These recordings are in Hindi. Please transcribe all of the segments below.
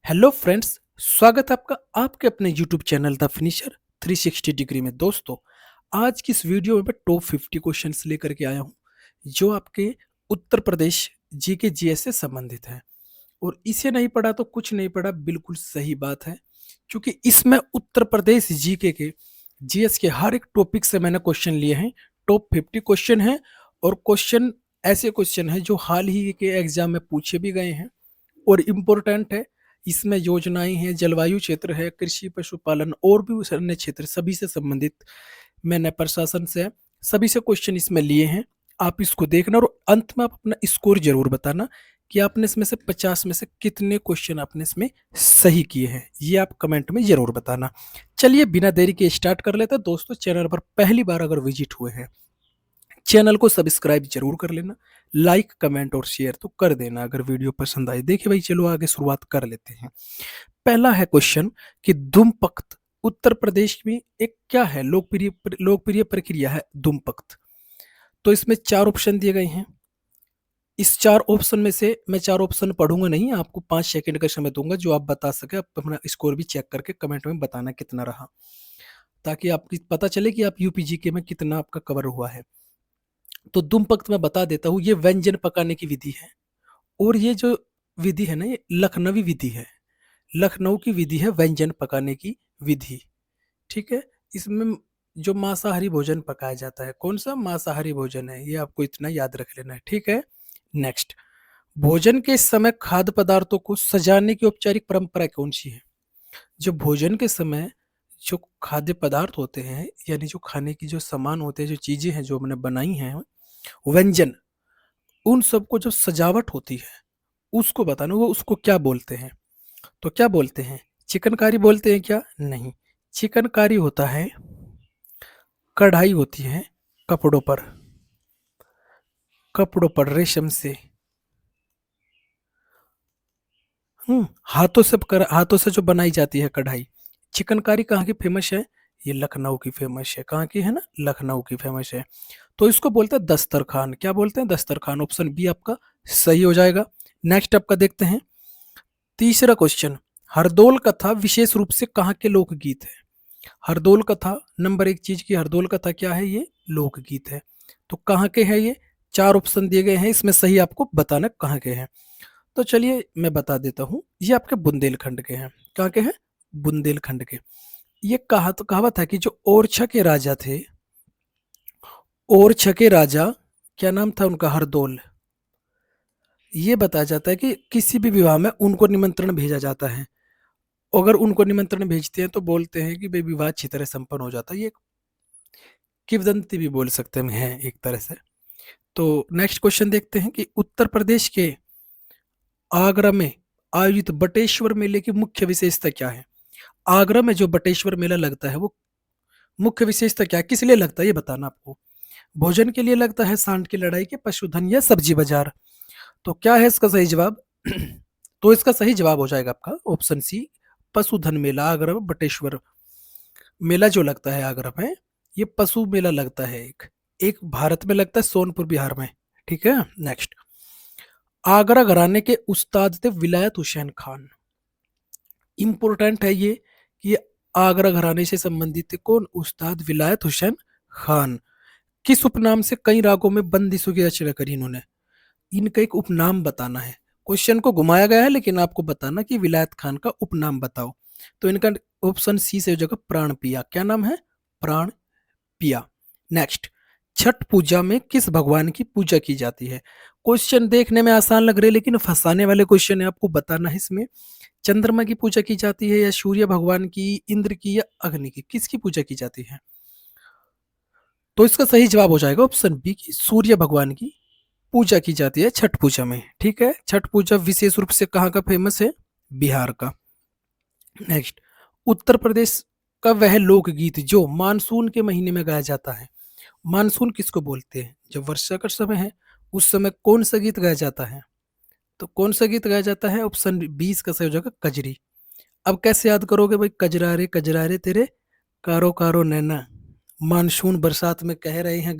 हेलो फ्रेंड्स, स्वागत है आपका आपके अपने YouTube channel the finisher 360 degree में। दोस्तों, आज की इस वीडियो में मैं टॉप 50 क्वेश्चंस लेकर के आया हूं जो आपके उत्तर प्रदेश जीके जीएस से संबंधित है। और इसे नहीं पढ़ा तो कुछ नहीं पढ़ा, बिल्कुल सही बात है, क्योंकि इसमें उत्तर प्रदेश जीके के जीएस के हर एक टॉपिक से मैंने क्वेश्चन लिए हैं। टॉप 50 क्वेश्चन हैं और क्वेश्चन ऐसे क्वेश्चन हैं जो हाल ही के एग्जाम में पूछे भी गए हैं और इम्पोर्टेंट है। इसमें योजनाएं हैं, जलवायु क्षेत्र है, कृषि पशुपालन और भी अन्य क्षेत्र सभी से संबंधित मैंने प्रशासन से सभी से क्वेश्चन इसमें लिए हैं। आप इसको देखना और अंत में आप अपना स्कोर जरूर बताना कि आपने इसमें से 50 में से कितने क्वेश्चन आपने इसमें सही किए हैं। ये आप कमेंट में जरूर बताना। चलिए बिना देरी के स्टार्ट कर लेते हैं। दोस्तों, चैनल पर पहली बार अगर विजिट हुए हैं, चैनल को सब्सक्राइब जरूर कर लेना, लाइक कमेंट और शेयर तो कर देना अगर वीडियो पसंद आई। देखिए भाई, चलो आगे शुरुआत कर लेते हैं। पहला है क्वेश्चन कि धूमपक्त उत्तर प्रदेश में एक क्या है, लोकप्रिय लोकप्रिय प्रक्रिया है धूमपक्त। तो इसमें चार ऑप्शन दिए गए हैं। इस चार ऑप्शन में से मैं चार ऑप्शन पढ़ूंगा नहीं, आपको 5 सेकंड का समय दूंगा जो आप बता सके। आप अपना स्कोर भी चेक करके कमेंट में बताना कितना रहा, ताकि आपकी पता चले कि आप यूपीजीके में कितना आपका कवर हुआ है। तो धूमपक्त मैं बता देता हूँ, ये व्यंजन पकाने की विधि है। और ये जो विधि है ना, ये लखनवी विधि है। लखनऊ की विधि है व्यंजन पकाने की विधि। ठीक है। इसमें जो मांसाहारी भोजन पकाया जाता है, कौन सा मांसाहारी भोजन है, ये आपको इतना याद रख लेना है। ठीक है। नेक्स्ट, भोजन के समय खाद्य पदार्थों को सजाने की औपचारिक परंपरा कौन सी है। जो भोजन के समय जो खाद्य पदार्थ होते हैं, यानी जो खाने की जो सामान होते हैं, जो चीजें हैं जो हमने बनाई हैं, व्यंजन, उन सबको जो सजावट होती है उसको बताना, वो उसको क्या बोलते हैं। तो क्या बोलते हैं, चिकनकारी बोलते हैं क्या? नहीं, चिकनकारी होता है, कढ़ाई होती है कपड़ों पर, कपड़ों पर रेशम से, हाथों से जो बनाई जाती है कढ़ाई। चिकनकारी कहाँ की फेमस है? ये लखनऊ की फेमस है। कहाँ की है ना? लखनऊ की फेमस है। तो इसको बोलते हैं दस्तरखान। क्या बोलते हैं? दस्तरखान। ऑप्शन बी आपका सही हो जाएगा। नेक्स्ट आपका देखते हैं तीसरा क्वेश्चन। हरदौल कथा विशेष रूप से कहाँ के लोकगीत है? हरदौल कथा, नंबर एक चीज की हरदौल कथा क्या है? ये लोकगीत है। तो कहाँ के हैं ये? चार ऑप्शन दिए गए हैं, इसमें सही आपको बताना कहाँ के हैं। तो चलिए मैं बता देता हूँ, ये आपके बुंदेलखंड के हैं। कहाँ के हैं? बुंदेलखंड के। ये कहावत है कि जो ओरछा के राजा थे, ओरछा के राजा, क्या नाम था उनका? हरदौल। ये बताया जाता है कि किसी भी विवाह में उनको निमंत्रण भेजा जाता है। अगर उनको निमंत्रण भेजते हैं तो बोलते हैं कि भाई विवाह अच्छी तरह संपन्न हो जाता है। ये किवदंती भी बोल सकते हैं एक तरह से। तो नेक्स्ट क्वेश्चन देखते हैं कि उत्तर प्रदेश के आगरा में आयोजित बटेश्वर मेले की मुख्य विशेषता क्या है? आगरा में जो बटेश्वर मेला लगता है वो मुख्य विशेषता क्या है, किस लिए लगता है ये बताना आपको। भोजन के लिए लगता है, सांड की लड़ाई के, पशुधन या सब्जी बाजार। तो क्या है इसका सही जवाब? तो इसका सही जवाब हो जाएगा आपका ऑप्शन सी, पशुधन मेला। आगरा में बटेश्वर मेला जो लगता है आगरा में, ये पशु मेला लगता है। एक एक भारत में लगता है सोनपुर बिहार में। ठीक है। नेक्स्ट, आगरा घराने के उस्ताद थे विलायत हुसैन खान। इंपॉर्टेंट है ये कि आगरा घराने से संबंधित थे कौन? उस्ताद विलायत हुसैन खान। किस उपनाम से कई रागों में बंदिशों की रचना करी इन्होंने? इनका एक उपनाम बताना है। क्वेश्चन को घुमाया गया है लेकिन आपको बताना कि विलायत खान का उपनाम बताओ। तो इनका ऑप्शन सी से हो जाएगा प्राण पिया। क्या नाम है? प्राण पिया। नेक्स्ट, छठ पूजा में किस भगवान की पूजा की जाती है? क्वेश्चन देखने में आसान लग रहे हैं लेकिन फंसाने वाले क्वेश्चन है, आपको बताना है इसमें चंद्रमा की पूजा की जाती है या सूर्य भगवान की, इंद्र की या अग्नि की, किसकी पूजा की जाती है? तो इसका सही जवाब हो जाएगा ऑप्शन बी की सूर्य भगवान की पूजा की जाती है छठ पूजा में। ठीक है। छठ पूजा विशेष रूप से कहाँ का फेमस है? बिहार का। नेक्स्ट, उत्तर प्रदेश का वह लोकगीत जो मानसून के महीने में गाया जाता है। मानसून किसको बोलते हैं? जब वर्षा का समय है उस समय कौन सा गीत गाया जाता है? तो कौन सा गीत गाया जाता है? ऑप्शन 20 का सही हो जाएगा कजरी। अब कैसे याद करोगे भाई? कजरा रे तेरे कारो कारो नैना। मानसून बरसात में कह रहे हैं,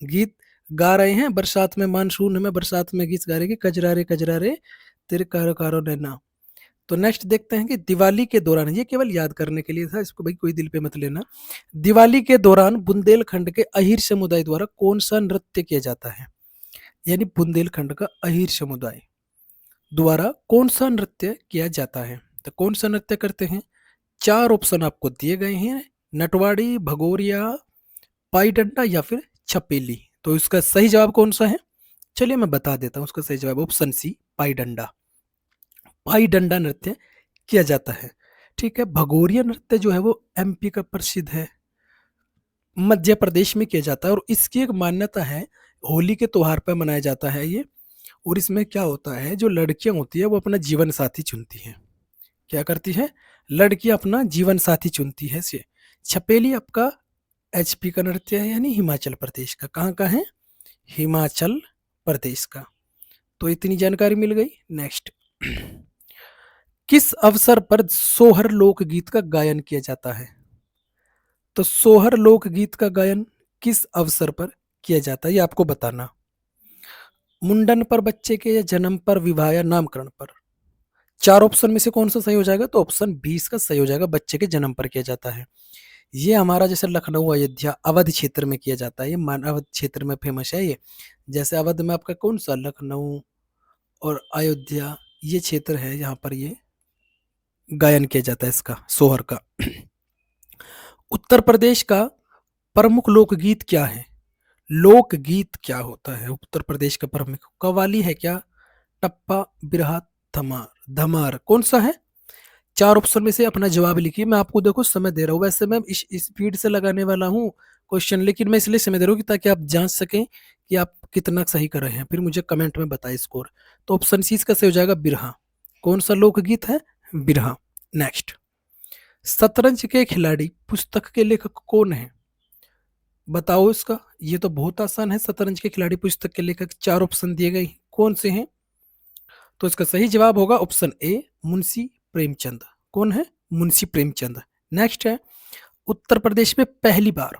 गीत गा रहे हैं बरसात में, मानसून में बरसात में गीत गा रहे हैं कि कजरा रे तेरे कारो कारो नैना। तो नेक्स्ट देखते हैं कि दिवाली के दौरान, ये केवल याद करने के लिए था, इसको भाई कोई दिल पे मत लेना। दिवाली के दौरान बुंदेलखंड के अहीर समुदाय द्वारा कौन सा नृत्य किया जाता है? यानी बुंदेलखंड का अहीर समुदाय द्वारा कौन सा नृत्य किया जाता है? तो कौन सा नृत्य करते हैं? चार ऑप्शन आपको दिए गए हैं, नटवाड़ी, भगोरिया, पाई डंडा या फिर छपेली। तो इसका सही जवाब कौन सा है? चलिए मैं बता देता हूँ, उसका सही जवाब ऑप्शन सी, पाई डंडा। पाई डंडा नृत्य किया जाता है। ठीक है, भगोरिया नृत्य जो है वो एमपी का प्रसिद्ध है, मध्य प्रदेश में किया जाता है, और इसकी एक मान्यता है, होली के त्योहार पर मनाया जाता है ये। और इसमें क्या होता है, जो लड़कियां होती है वो अपना जीवन साथी चुनती हैं। क्या करती है? लड़कियां अपना जीवन साथी चुनती है से। छपेली आपका एचपी का नृत्य है, यानी हिमाचल प्रदेश का। कहाँ का है? हिमाचल प्रदेश का। तो इतनी जानकारी मिल गई। नेक्स्ट, किस अवसर पर सोहर लोकगीत का गायन किया जाता है? तो सोहर लोकगीत का गायन किस अवसर पर किया जाता है, ये आपको बताना। मुंडन पर बच्चे के, या जन्म पर, विवाह या नामकरण पर। चार ऑप्शन में से कौन सा सही हो जाएगा? तो ऑप्शन 20 का सही हो जाएगा, बच्चे के जन्म पर किया जाता है। ये हमारा जैसे लखनऊ, अयोध्या, अवध क्षेत्र में किया जाता है, ये अवध क्षेत्र में फेमस है ये। जैसे अवध में आपका कौन सा, लखनऊ और अयोध्या, ये क्षेत्र है, यहाँ पर ये गायन किया जाता है इसका, सोहर का। उत्तर प्रदेश का प्रमुख लोकगीत क्या है? लोकगीत क्या होता है उत्तर प्रदेश का प्रमुख? कव्वाली है क्या, टप्पा, बिरहा, धमार? धमार कौन सा है? चार ऑप्शन में से अपना जवाब लिखिए। मैं आपको देखो समय दे रहा हूँ, वैसे मैं इस स्पीड से लगाने वाला हूँ क्वेश्चन, लेकिन मैं इसलिए समय दे रहा हूँ कि ताकि आप जांच सकें कि आप कितना सही कर रहे हैं, फिर मुझे कमेंट में बताएं स्कोर। तो ऑप्शन सी इसका सही हो जाएगा, बिरहा। कौन सा लोकगीत है? बिरहा। नेक्स्ट, शतरंज के खिलाड़ी पुस्तक के लेखक कौन है? बताओ इसका। ये तो बहुत आसान है, शतरंज के खिलाड़ी पुस्तक के लेखक, चार ऑप्शन दिए गए, कौन से हैं? तो इसका सही जवाब होगा ऑप्शन ए, मुंशी प्रेमचंद। कौन है? मुंशी प्रेमचंद। नेक्स्ट है, उत्तर प्रदेश में पहली बार,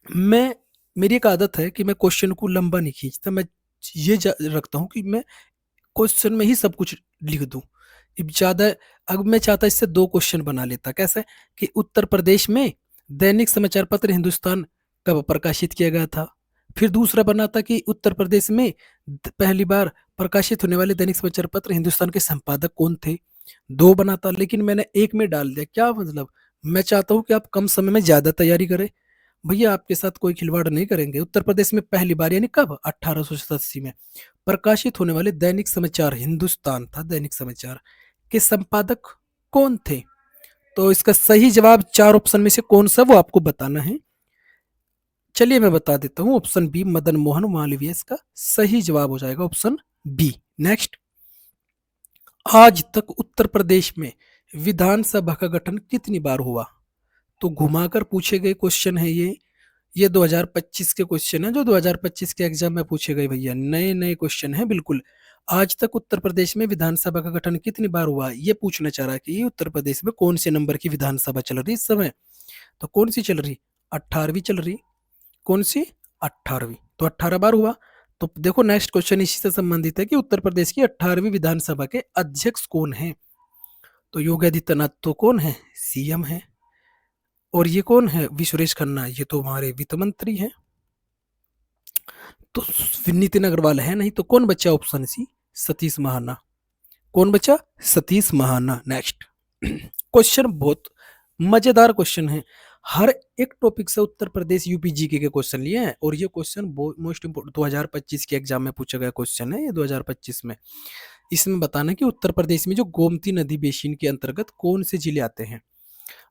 मैं, मेरी एक आदत है कि मैं क्वेश्चन को लंबा नहीं खींचता, मैं ये रखता हूँ कि मैं क्वेश्चन में ही सब कुछ लिख दूं। अब ज्यादा, अब मैं चाहता इससे दो क्वेश्चन बना लेता। कैसे? कि उत्तर प्रदेश में दैनिक समाचार पत्र हिंदुस्तान कब प्रकाशित किया गया था? फिर दूसरा बनाता कि उत्तर प्रदेश में पहली बार प्रकाशित होने वाले दैनिक समाचार पत्र हिंदुस्तान के संपादक कौन थे? दो बनाता, लेकिन मैंने एक में डाल दिया। क्या मतलब? मैं चाहता हूं कि आप कम समय में ज्यादा तैयारी करें। भैया आपके साथ कोई खिलवाड़ नहीं करेंगे। उत्तर प्रदेश में पहली बार यानी कब? 1887 में प्रकाशित होने वाले दैनिक समाचार हिंदुस्तान था, दैनिक समाचार के संपादक कौन थे? तो इसका सही जवाब चार ऑप्शन में से कौन सा, वो आपको बताना है। चलिए मैं बता देता हूं, ऑप्शन बी, मदन मोहन मालवीय इसका सही जवाब हो जाएगा, ऑप्शन बी। नेक्स्ट, आज तक उत्तर प्रदेश में विधानसभा का गठन कितनी बार हुआ? तो घुमाकर पूछे गए क्वेश्चन है ये 2025 के क्वेश्चन है, जो 2025 के एग्जाम में पूछे गए भैया, नए नए क्वेश्चन है बिल्कुल। आज तक उत्तर प्रदेश में विधानसभा का गठन कितनी बार हुआ, ये पूछना चाह रहा है कि ये उत्तर प्रदेश में कौन से नंबर की विधानसभा चल रही इस समय? तो कौन सी चल रही? 18वीं चल रही। कौन सी? 18वीं। तो 18 बार हुआ। तो देखो नेक्स्ट क्वेश्चन इसी से संबंधित है कि उत्तर प्रदेश की 18वीं विधानसभा के अध्यक्ष कौन है? तो योगी आदित्यनाथ तो कौन है? सीएम है। और ये कौन है? वी सुरेश खन्ना, ये तो हमारे वित्त मंत्री हैं। तो नितिन अग्रवाल है नहीं, तो कौन बचा? Option C, Satish Mahana. कौन बचा? सतीश महाना। नेक्स्ट क्वेश्चन बहुत मजेदार क्वेश्चन है, हर एक टॉपिक से उत्तर प्रदेश यूपी जीके के क्वेश्चन लिए हैं, और ये क्वेश्चन मोस्ट इंपोर्टेंट 2025 के एग्जाम में पूछा गया क्वेश्चन है ये 2025 में। इसमें बताना कि उत्तर प्रदेश में जो गोमती नदी बेसिन के अंतर्गत कौन से जिले आते हैं।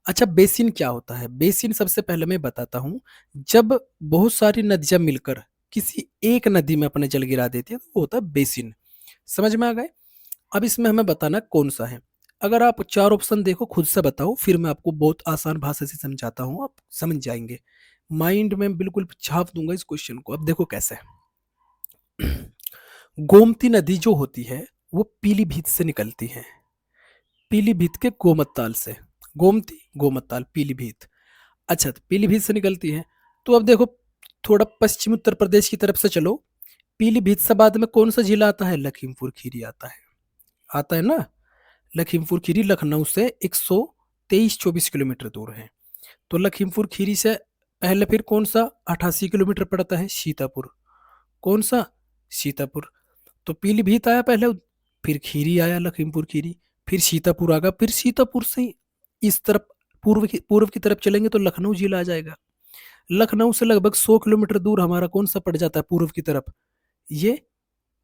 अच्छा, बेसिन क्या होता है? बेसिन सबसे पहले मैं बताता हूँ, जब बहुत सारी नदियां मिलकर किसी एक नदी में अपने जल गिरा देती है तो वो होता है बेसिन। समझ में आ गए? अब इसमें हमें बताना कौन सा है। अगर आप चार ऑप्शन देखो, खुद से बताओ, फिर मैं आपको बहुत आसान भाषा से समझाता हूँ, आप समझ जाएंगे। माइंड में बिल्कुल छाप दूंगा इस क्वेश्चन को। अब देखो कैसे है। गोमती नदी जो होती है वो पीलीभीत से निकलती है, पीलीभीत के गोमतताल से। गोमती, गोमतताल, पीलीभीत। अच्छा, तो पीलीभीत से निकलती है। तो अब देखो, थोड़ा पश्चिमी उत्तर प्रदेश की तरफ से चलो, पीलीभीत से बाद में कौन सा जिला आता है? लखीमपुर खीरी आता है, आता है ना। लखीमपुर खीरी लखनऊ से 123-24 किलोमीटर दूर है। तो लखीमपुर खीरी से पहले फिर कौन सा 88 किलोमीटर पड़ता है? सीतापुर। कौन सा? सीतापुर। तो पीलीभीत आया पहले, फिर खीरी आया लखीमपुर खीरी, फिर सीतापुर आ गया, फिर सीतापुर से ही इस तरफ पूर्व की तरफ चलेंगे तो लखनऊ जिला आ जाएगा। लखनऊ से लगभग 100 किलोमीटर दूर हमारा कौन सा पड़ जाता है पूर्व की तरफ? ये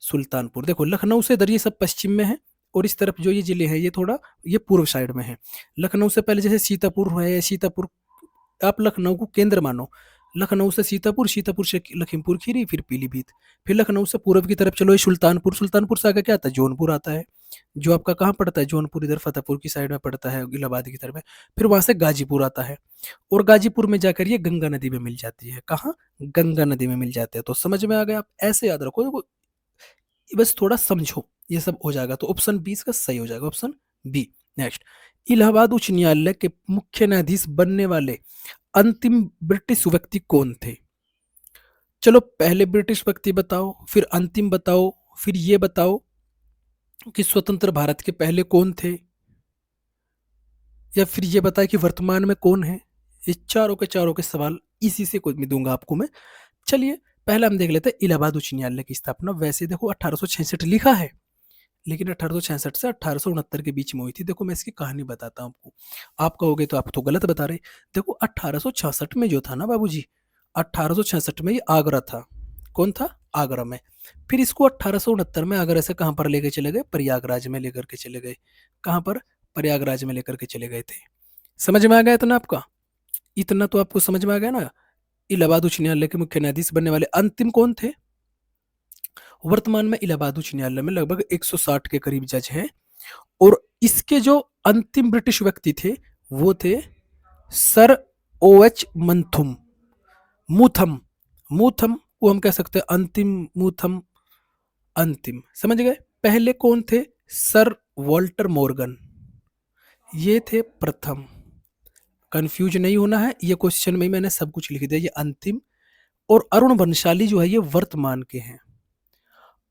सुल्तानपुर। देखो लखनऊ से इधर ये सब पश्चिम में है, और इस तरफ जो ये जिले हैं ये थोड़ा ये पूर्व साइड में है। लखनऊ से पहले जैसे सीतापुर है, सीतापुर आप लखनऊ को केंद्र मानो। लखनऊ से सीतापुर, सीतापुर से लखीमपुर खीरी, फिर पीलीभीत, फिर लखनऊ से पूर्व की तरफ चलो ये सुल्तानपुर, सुल्तानपुर से आगे क्या आता है? जौनपुर आता है, जो आपका कहाँ पड़ता है? जौनपुर इधर फतेहपुर की साइड में पड़ता है, इलाहाबाद की तरफ में। फिर वहां से गाजीपुर आता है, और गाजीपुर में जाकर ये गंगा नदी में मिल जाती है। कहाँ? गंगा नदी में मिल जाते हैं। तो समझ में आ गया? आप ऐसे याद रखो, देखो बस थोड़ा समझो, ये सब हो जाएगा। तो ऑप्शन बी इसका सही हो जाएगा, ऑप्शन बी। नेक्स्ट, इलाहाबाद उच्च न्यायालय के मुख्य न्यायाधीश बनने वाले अंतिम ब्रिटिश व्यक्ति कौन थे? चलो पहले ब्रिटिश व्यक्ति बताओ, फिर अंतिम बताओ, फिर ये बताओ कि स्वतंत्र भारत के पहले कौन थे, या फिर ये बताए कि वर्तमान में कौन है। ये चारों के सवाल इसी से कोई मैं दूंगा आपको मैं। चलिए पहले हम देख लेते हैं इलाहाबाद उच्च न्यायालय की स्थापना। वैसे देखो 1866 लिखा है, लेकिन 1866 से 1869 के बीच में हुई थी। देखो मैं इसकी कहानी बताता हूँ आपको। आप कहोगे तो आप तो गलत बता रहे। देखो 1866 में जो था ना बाबूजी, 1866 में ये आगरा था। कौन था? आगरा में। फिर इसको 1869 में आगरा से कहाँ पर लेके चले गए? प्रयागराज में लेकर के चले गए। कहाँ पर? प्रयागराज में लेकर के चले गए थे। समझ में आ गया इतना आपका? इतना तो आपको समझ में आ गया ना। इलाहाबाद उच्च न्यायालय के मुख्य न्यायाधीश बनने वाले अंतिम कौन थे? वर्तमान में इलाहाबाद उच्च न्यायालय में लगभग 160 के करीब जज हैं, और इसके जो अंतिम ब्रिटिश व्यक्ति थे वो थे सर OH मंथुम मूथम। मूथम को हम कह सकते हैं अंतिम, मूथम अंतिम। समझ गए? पहले कौन थे? सर वॉल्टर मॉर्गन, ये थे प्रथम। कंफ्यूज नहीं होना है, ये क्वेश्चन में मैंने सब कुछ लिख दिया। ये अंतिम, और अरुण वंशाली जो है ये वर्तमान के हैं।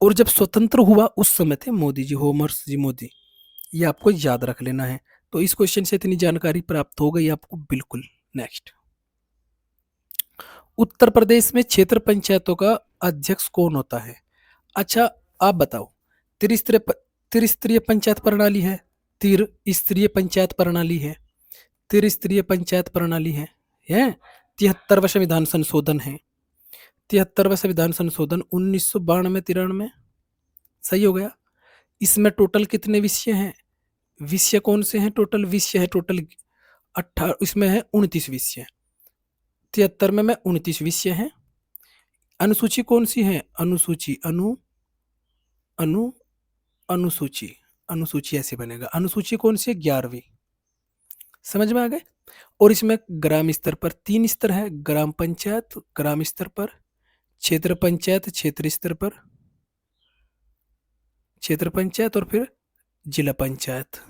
और जब स्वतंत्र हुआ उस समय थे मोदी जी, होमर्स जी मोदी। ये आपको याद रख लेना है। तो इस क्वेश्चन से इतनी जानकारी प्राप्त हो गई आपको बिल्कुल। नेक्स्ट, उत्तर प्रदेश में क्षेत्र पंचायतों का अध्यक्ष कौन होता है? अच्छा आप बताओ, त्रिस्तरीय पंचायत प्रणाली है, त्रिस्तरीय पंचायत प्रणाली है, त्रिस्तरीय पंचायत प्रणाली है, 73वां संविधान संशोधन है, 73वां संविधान संशोधन 1992-93। सही हो गया। इसमें टोटल कितने विषय हैं? विषय कौन से हैं? टोटल विषय है टोटल 18, इसमें है 29 विषय। 73 में 29 विषय हैं। अनुसूची कौन सी है? अनुसूची, अनुसूची, अनुसूची ऐसे बनेगा। अनुसूची कौन सी है? 11वीं। समझ में आ गए? और इसमें ग्राम स्तर पर 3 स्तर है, ग्राम पंचायत ग्राम स्तर पर, क्षेत्र पंचायत क्षेत्र स्तर पर, क्षेत्र पंचायत, और फिर जिला पंचायत।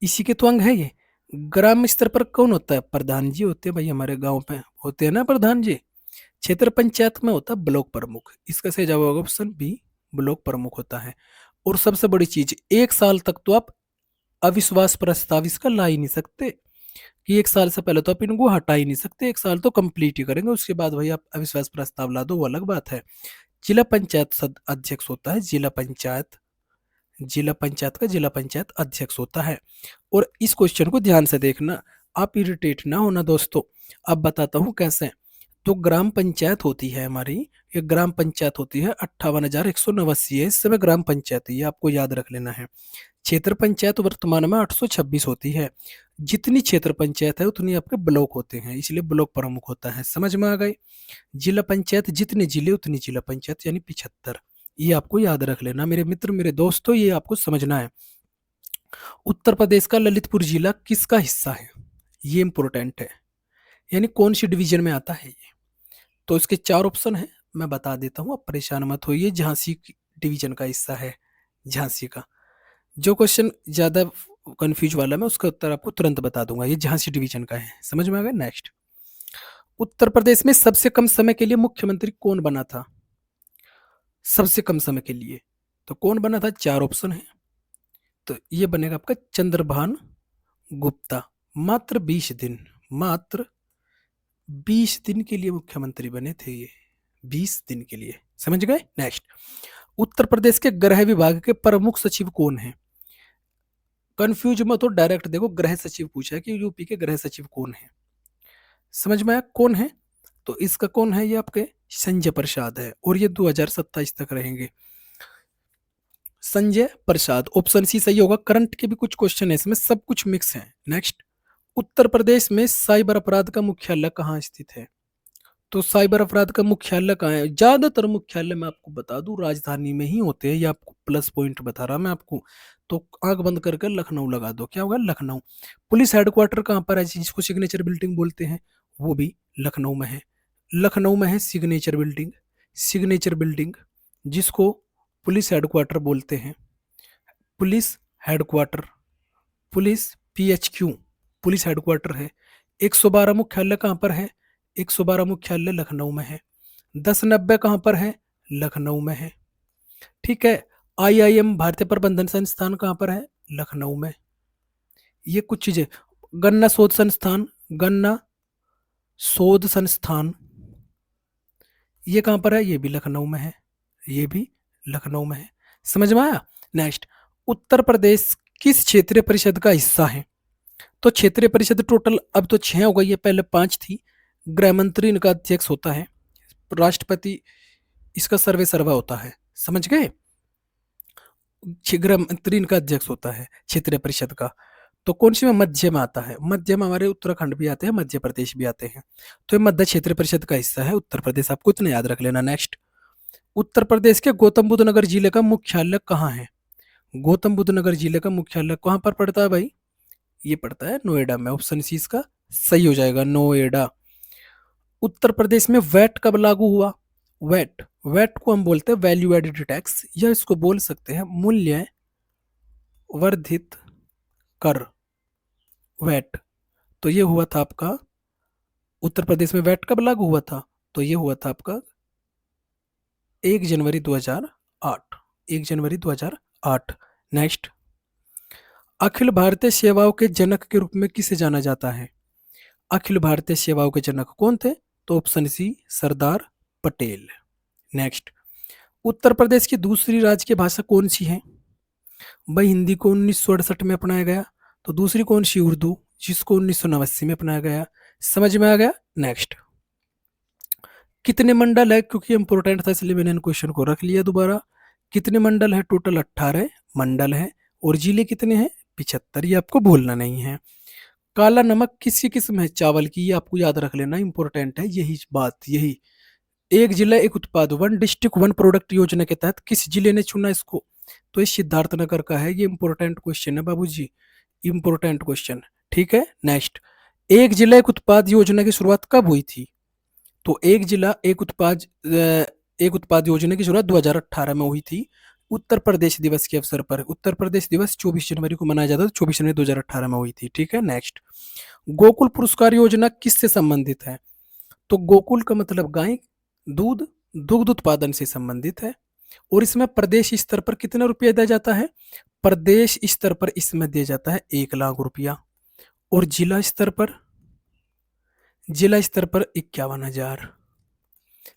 इसी के तो अंग है ये। ग्राम स्तर पर कौन होता है? प्रधान जी होते हैं भाई, हमारे गांव पे होते हैं ना प्रधान जी। क्षेत्र पंचायत में होता है ब्लॉक प्रमुख। इसका सही जवाब होगा ऑप्शन बी, ब्लॉक प्रमुख होता है। और सबसे बड़ी चीज, 1 साल तक तो आप अविश्वास प्रस्ताव इसका ला ही नहीं सकते, कि 1 साल से पहले तो आप इनको हटा ही नहीं सकते। 1 साल तो कंप्लीट ही करेंगे, उसके बाद भाई आप अविश्वास प्रस्ताव ला दो, वो अलग बात है। जिला पंचायत अध्यक्ष होता है, जिला पंचायत का जिला पंचायत अध्यक्ष होता है। और इस क्वेश्चन को ध्यान से देखना, आप इरिटेट ना होना दोस्तों। अब बताता हूँ कैसे। तो ग्राम पंचायत होती है हमारी, ये ग्राम पंचायत होती है 58,189 है इस समय ग्राम पंचायत, ये आपको याद रख लेना है। क्षेत्र पंचायत वर्तमान में 826 होती है। जितनी क्षेत्र पंचायत है उतनी आपके ब्लॉक होते हैं, इसलिए ब्लॉक प्रमुख होता है। समझ में आ गई? जिला पंचायत जितने जिले उतनी जिला पंचायत, यानी 75। ये आपको याद रख लेना मेरे मित्र, मेरे दोस्तों, ये आपको समझना है। उत्तर प्रदेश का ललितपुर जिला किसका हिस्सा है? ये इंपॉर्टेंट है, यानी कौन सी डिवीजन में आता है ये। तो इसके 4 ऑप्शन है, मैं बता देता हूँ, आप परेशान मत होइए। झांसी डिवीजन का हिस्सा है, झांसी का। जो क्वेश्चन ज्यादा कंफ्यूज वाला मैं उसका उत्तर आपको तुरंत बता दूंगा, ये झांसी डिवीजन का है। समझ में आ गया? नेक्स्ट, उत्तर प्रदेश में सबसे कम समय के लिए मुख्यमंत्री कौन बना था? सबसे कम समय के लिए तो कौन बना था? 4 ऑप्शन है। तो ये बनेगा आपका चंद्रभान गुप्ता। मात्र 20 दिन के लिए मुख्यमंत्री बने थे ये, 20 दिन के लिए, समझ गए। नेक्स्ट, उत्तर प्रदेश के गृह विभाग के प्रमुख सचिव कौन है? कंफ्यूज मत हो, डायरेक्ट देखो, गृह सचिव पूछा है कि यूपी के गृह सचिव कौन है, समझ में आया कौन है? तो इसका कौन है? ये आपके संजय प्रसाद है, और ये 2027 तक रहेंगे। संजय प्रसाद, ऑप्शन सी सही होगा। करंट के भी कुछ क्वेश्चन है इसमें, सब कुछ मिक्स है। नेक्स्ट, उत्तर प्रदेश में साइबर अपराध का मुख्यालय कहाँ स्थित है? तो साइबर अपराध का मुख्यालय कहाँ है? ज्यादातर मुख्यालय मैं आपको बता दूं राजधानी में ही होते हैं, ये आपको प्लस पॉइंट बता रहा मैं आपको। तो आंख बंद करके लखनऊ लगा दो, क्या होगा? लखनऊ। पुलिस हेडक्वार्टर कहाँ पर है जिसको सिग्नेचर बिल्डिंग बोलते हैं? वो भी लखनऊ में है। लखनऊ में है सिग्नेचर बिल्डिंग, सिग्नेचर बिल्डिंग जिसको पुलिस हेडक्वार्टर बोलते हैं। Police headquarter, police PHQ, police headquarter है। 112 मुख्यालय कहाँ पर है? 112 मुख्यालय लखनऊ में है। 1090 कहाँ पर है? लखनऊ में है। ठीक है। IIM भारतीय प्रबंधन संस्थान कहाँ पर है? लखनऊ में। ये कुछ चीजें। गन्ना शोध संस्थान, गन्ना शोध संस्थान ये कहाँ पर है? ये भी लखनऊ में है, ये भी लखनऊ में है। समझ में आया? नेक्स्ट, उत्तर प्रदेश किस क्षेत्रीय परिषद का हिस्सा है? तो क्षेत्रीय परिषद टोटल अब तो 6 हो गई है, पहले 5 थी। गृह मंत्री इनका अध्यक्ष होता है, राष्ट्रपति इसका सर्वे सर्वा होता है, समझ गए। गृह मंत्री इनका अध्यक्ष होता है क्षेत्रीय परिषद का। तो कौन सी में? मध्य में आता है। मध्य में हमारे उत्तराखंड भी आते हैं, मध्य प्रदेश भी आते हैं। तो ये मध्य क्षेत्रीय परिषद का हिस्सा है उत्तर प्रदेश, आपको इतना याद रख लेना। नेक्स्ट, उत्तर प्रदेश के गौतम बुद्ध नगर जिले का मुख्यालय कहाँ है? गौतम बुद्ध नगर जिले का मुख्यालय कहाँ पर पड़ता है भाई? ये पड़ता है नोएडा में। ऑप्शन सी इसका सही हो जाएगा, नोएडा। उत्तर प्रदेश में वैट कब लागू हुआ? वैट, वैट को हम बोलते हैं वैल्यू एडेड टैक्स, या इसको बोल सकते हैं मूल्य वर्धित कर, वैट। तो ये हुआ था आपका उत्तर प्रदेश में वैट कब लागू हुआ था? तो ये हुआ था आपका 1 जनवरी 2008, 1 जनवरी 2008। नेक्स्ट, अखिल भारतीय सेवाओं के जनक के रूप में किसे जाना जाता है? अखिल भारतीय सेवाओं के जनक कौन थे? तो option C Sardar Patel. Next, Uttar Pradesh की दूसरी राज्य भाषा कौन सी है? भाई हिंदी को 1968 में अपनाया गया, तो दूसरी कौन सी? उर्दू, जिसको 1989 में अपनाया गया। समझ में आ गया। नेक्स्ट, कितने मंडल है? क्योंकि इंपॉर्टेंट था इसलिए मैंने इन क्वेश्चन को रख लिया दोबारा। कितने मंडल है? टोटल 18 मंडल है। और जिले कितने हैं? 75, ये आपको भूलना नहीं है। काला नमक किसकी किस्म है? चावल की, ये आपको याद रख लेना, इंपॉर्टेंट है यही बात। यही एक जिला एक उत्पाद, वन डिस्ट्रिक्ट वन प्रोडक्ट योजना के तहत किस जिले ने चुना इसको? तो ये सिद्धार्थनगर का है। ये इंपॉर्टेंट क्वेश्चन है बाबूजी, इंपॉर्टेंट क्वेश्चन। ठीक है। नेक्स्ट, एक जिला एक उत्पाद योजना की शुरुआत कब हुई थी? तो एक जिला एक उत्पाद योजना की शुरुआत 2018 में हुई थी, उत्तर प्रदेश दिवस के अवसर पर। उत्तर प्रदेश दिवस 24 जनवरी को मनाया जाता था, 24 जनवरी 2018 में हुई थी। ठीक है। नेक्स्ट, गोकुल पुरस्कार योजना किससे संबंधित है? तो गोकुल का मतलब गाय, दूध, दुग्ध उत्पादन से संबंधित है। और इसमें प्रदेश स्तर पर कितना रुपया दिया जाता है? प्रदेश स्तर पर इसमें दिया जाता है 1 लाख रुपया। और जिला स्तर पर, जिला स्तर पर 51,000।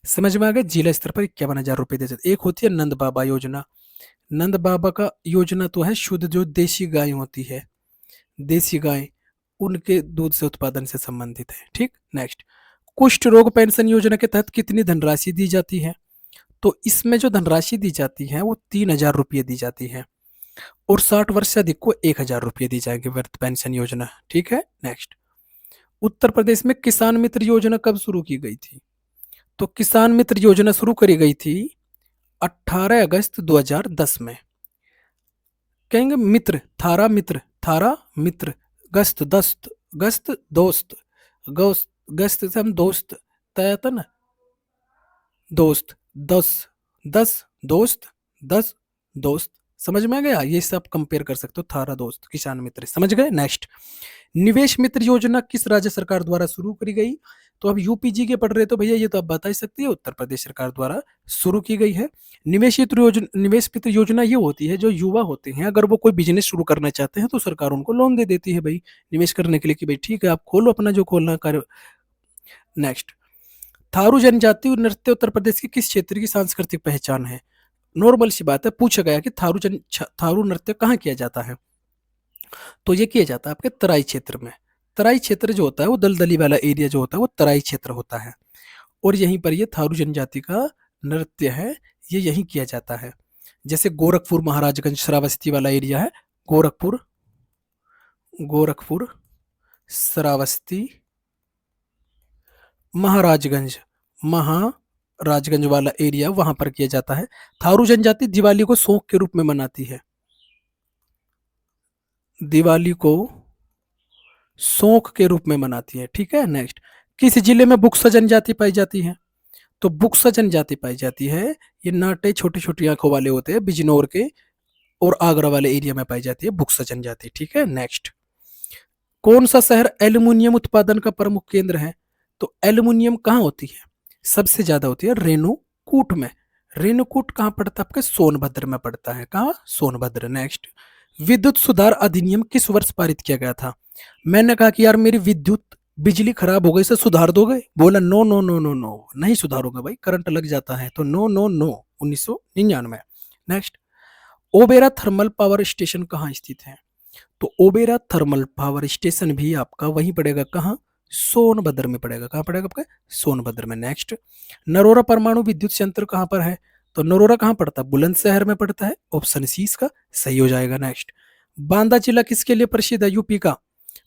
समझ में आ गया। जिला स्तर पर 51,000 रुपये दिए जाते। एक होती है नंद बाबा योजना। नंद बाबा का योजना तो है शुद्ध जो देशी गाय होती है, देसी गाय, उनके दूध से उत्पादन से संबंधित है। ठीक। नेक्स्ट, कुष्ठ रोग पेंशन योजना के तहत कितनी धनराशि दी जाती है? तो इसमें जो धनराशि दी जाती है वो 3,000 रुपये दी जाती है। और 60 वर्ष से अधिक को 1,000 रुपये दी जाएंगे वृद्ध पेंशन योजना। ठीक है। नेक्स्ट, उत्तर प्रदेश में किसान मित्र योजना कब शुरू की गई थी? तो किसान मित्र योजना शुरू करी गई थी 18 अगस्त 2010 में। कहेंगे मित्र, थारा मित्र, थारा मित्र, गस्त दस्त, गस्त दोस्त, गस्त गस्त से हम दोस्त तय था ना, दोस्त, 10 10 दोस्त, 10 दोस्त। समझ में आ गया, ये सब कंपेयर कर सकते हो। थारा दोस्त किसान मित्र, समझ गए। नेक्स्ट, निवेश मित्र योजना किस राज्य सरकार द्वारा शुरू करी गई? तो अब यूपीजी के पढ़ रहे तो भैया ये तो आप बता ही सकती है, उत्तर प्रदेश सरकार द्वारा शुरू की गई है। निवेश मित्र योजना ये होती है, जो युवा होते हैं अगर वो कोई बिजनेस शुरू करना चाहते हैं तो सरकार उनको लोन दे देती है भाई निवेश करने के लिए, कि भाई ठीक है आप खोलो अपना जो खोलना कर। नेक्स्ट, थारू जनजाति नृत्य उत्तर प्रदेश के किस क्षेत्र की सांस्कृतिक पहचान है? नॉर्मल सी बात है, पूछा गया कि थारू नृत्य कहाँ किया जाता है, तो ये किया जाता है आपके तराई क्षेत्र में। तराई क्षेत्र जो होता है वो दलदली वाला एरिया जो होता है वो तराई क्षेत्र होता है, और यहीं पर ये थारू जनजाति का नृत्य है, ये यहीं किया जाता है। जैसे गोरखपुर महाराजगंज श्रावस्ती वाला एरिया है, गोरखपुर गोरखपुर श्रावस्ती महाराजगंज वाला एरिया, वहां पर किया जाता है। थारू जनजाति दिवाली को शौक के रूप में मनाती है, दिवाली को शौक के रूप में मनाती है, ठीक है। नेक्स्ट, किस जिले में बुक्सा जनजाति पाई जाती है? तो बुक्सा जनजाति पाई जाती है, ये नाटे छोटी छोटी आंखों वाले होते हैं, बिजनौर के और आगरा वाले एरिया में पाई जाती है बुक्सा जनजाति, ठीक है। नेक्स्ट, कौन सा शहर एल्युमिनियम उत्पादन का प्रमुख केंद्र है? तो एल्युमिनियम कहाँ होती है? सबसे ज्यादा होती है रेणुकूट में। रेणुकूट कहाँ पड़ता है? आपके सोनभद्र में पड़ता है। कहाँ? सोनभद्र। नेक्स्ट, विद्युत सुधार अधिनियम किस वर्ष पारित किया गया था? मैंने कहा कि यार मेरी विद्युत बिजली खराब हो गई, इसे सुधार दोगे? बोला no no no no no, नहीं सुधारूंगा भाई, करंट लग जाता है, तो no no no, 1999। Next, Obra thermal power station कहाँ स्थित है? तो ओबेरा थर्मल पावर स्टेशन भी आपका वहीं पड़ेगा, कहाँ? सोनभद्र में पड़ेगा। कहाँ पड़ेगा आपका? सोनभद्र में। नेक्स्ट, नरोरा परमाणु विद्युत संयंत्र कहाँ पर है? तो नरोरा कहाँ पड़ता है? बुलंदशहर में पड़ता है। ऑप्शन सी इसका सही हो जाएगा। नेक्स्ट, बांदा जिला किसके लिए प्रसिद्ध है यूपी का?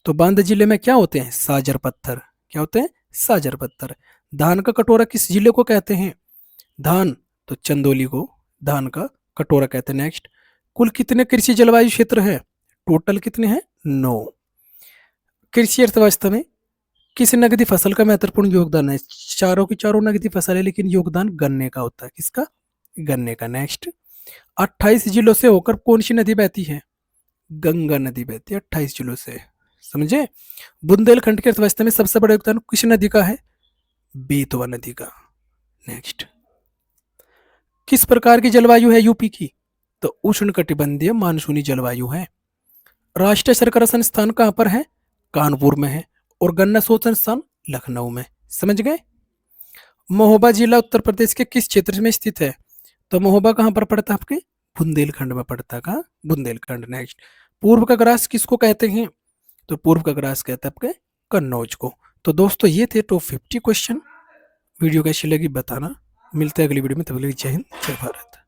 तो बांदा जिले में क्या होते हैं? साजर पत्थर। क्या होते हैं? साजर पत्थर। धान का कटोरा किस जिले को कहते हैं? धान, तो चंदौली को धान का कटोरा कहते हैं। नेक्स्ट, कुल कितने कृषि जलवायु क्षेत्र है? टोटल कितने हैं? 9। कृषि अर्थव्यवस्था में किस नगदी फसल का महत्वपूर्ण योगदान है? चारों की चारों नगदी फसल है, लेकिन योगदान गन्ने का होता है। किसका? गन्ने का। नेक्स्ट, 28 जिलों से होकर कौन सी नदी बहती है? गंगा नदी बहती है 28 जिलों से, समझे। बुंदेलखंड की अर्थव्यवस्था में सबसे बड़ा योगदान किस नदी का है? बेतवा नदी का। नेक्स्ट, किस प्रकार की जलवायु है यूपी की? तो उष्णकटिबंधीय मानसूनी जलवायु है। राष्ट्रीय शर्करा संस्थान कहाँ पर है? कानपुर में है। और गन्ना शोध संस्थान लखनऊ में। समझ गए। महोबा जिला उत्तर प्रदेश के किस क्षेत्र में स्थित है? तो महोबा कहाँ पर पड़ता है? आपके बुंदेलखंड में पड़ता है। कहाँ? बुंदेलखंड। नेक्स्ट, पूर्व का ग्रास किसको कहते हैं? तो पूर्व का ग्रास कहते हैं आपके कन्नौज को। तो दोस्तों ये थे टॉप 50 क्वेश्चन। वीडियो कैसी लगी बताना। मिलते हैं अगली वीडियो में, तब तक के लिए जय हिंद जय भारत।